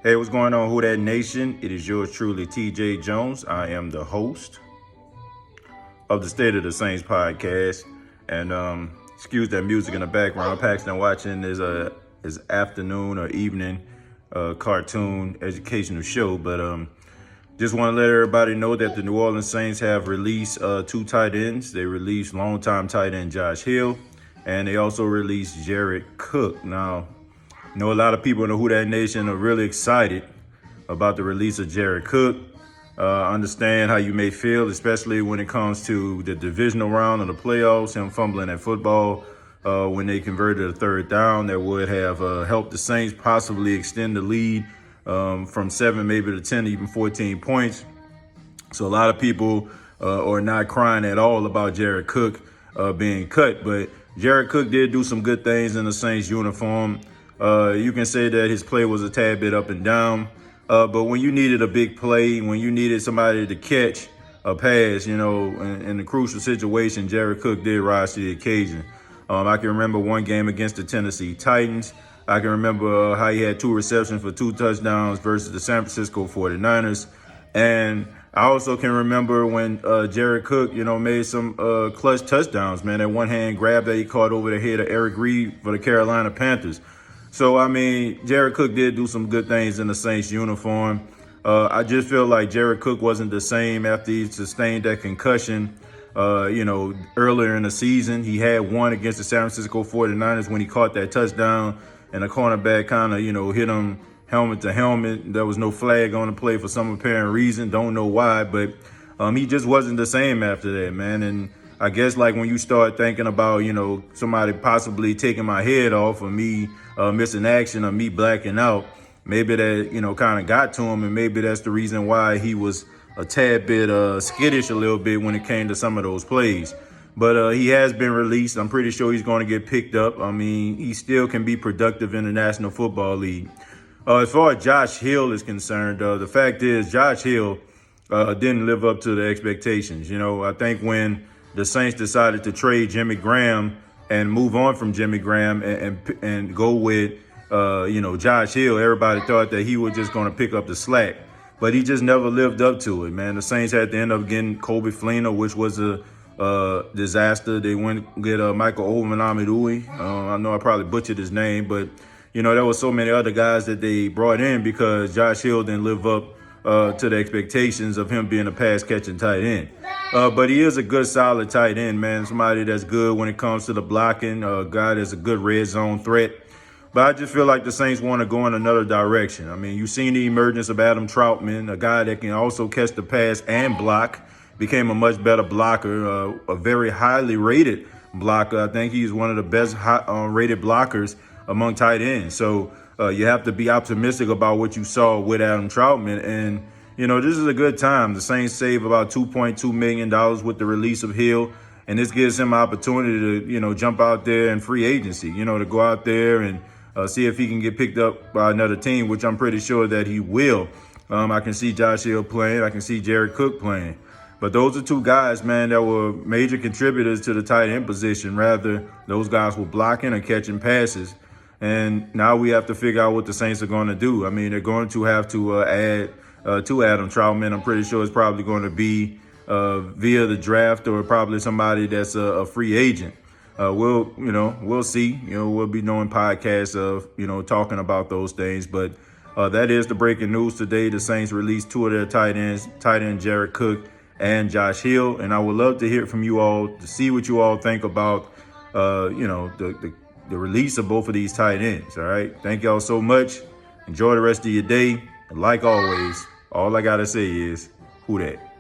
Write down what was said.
Hey, what's going on, Who Dat Nation? It is yours truly, TJ Jones. I am the host of the State of the Saints podcast. And excuse that music in the background. Paxton watching his afternoon or evening cartoon educational show. But just want to let everybody know that the New Orleans Saints have released two tight ends. They released longtime tight end Josh Hill, and they also released Jared Cook. Now, I know a lot of people in the Who Dat Nation are really excited about the release of Jared Cook. Understand how you may feel, especially when it comes to the divisional round of the playoffs, him fumbling at football when they converted a third down that would have helped the Saints possibly extend the lead from 7 maybe to 10, even 14 points. So a lot of people are not crying at all about Jared Cook being cut, but Jared Cook did do some good things in the Saints uniform. You can say that his play was a tad bit up and down, but when you needed a big play, when you needed somebody to catch a pass, in a crucial situation, Jared Cook did rise to the occasion. I can remember one game against the Tennessee Titans. I can remember how he had 2 receptions for 2 touchdowns versus the San Francisco 49ers. And I also can remember when Jared Cook, made some clutch touchdowns, man. That one-hand grab that he caught over the head of Eric Reid for the Carolina Panthers. So, Jared Cook did do some good things in the Saints uniform. I just feel like Jared Cook wasn't the same after he sustained that concussion, earlier in the season. He had one against the San Francisco 49ers when he caught that touchdown, and the cornerback kind of, hit him helmet to helmet. There was no flag on the play for some apparent reason. Don't know why, but he just wasn't the same after that, man. And I guess like when you start thinking about, somebody possibly taking my head off or me missing action or me blacking out, maybe that, kind of got to him, and maybe that's the reason why he was a tad bit skittish a little bit when it came to some of those plays. But he has been released. I'm pretty sure he's going to get picked up. He still can be productive in the National Football League. As far as Josh Hill is concerned, the fact is Josh Hill didn't live up to the expectations. I think when the Saints decided to trade Jimmy Graham and move on from Jimmy Graham and go with, Josh Hill, everybody thought that he was just going to pick up the slack. But he just never lived up to it, man. The Saints had to end up getting Coby Fleener, which was a disaster. They went and get Michael Olamide. I know I probably butchered his name, but, there were so many other guys that they brought in because Josh Hill didn't live up to the expectations of him being a pass-catching tight end. But he is a good, solid tight end, man. Somebody that's good when it comes to the blocking, a guy that's a good red zone threat. But I just feel like the Saints want to go in another direction. You've seen the emergence of Adam Troutman, a guy that can also catch the pass and block, became a much better blocker, a very highly rated blocker. I think he's one of the best rated blockers among tight ends. So you have to be optimistic about what you saw with Adam Troutman. And, this is a good time. The Saints save about $2.2 million with the release of Hill. And this gives him an opportunity to, jump out there in free agency, to go out there and see if he can get picked up by another team, which I'm pretty sure that he will. I can see Josh Hill playing. I can see Jared Cook playing. But those are 2 guys, man, that were major contributors to the tight end position. Rather, those guys were blocking and catching passes. And now we have to figure out what the Saints are going to do. They're going to have to add to Adam Troutman. I'm pretty sure it's probably going to be via the draft or probably somebody that's a free agent. We'll see. We'll be doing podcasts of, talking about those things. But that is the breaking news today. The Saints released 2 of their tight ends, tight end Jared Cook and Josh Hill. And I would love to hear from you all to see what you all think about, the release of both of these tight ends. All right. Thank y'all so much. Enjoy the rest of your day. And like always, all I got to say is, who dat?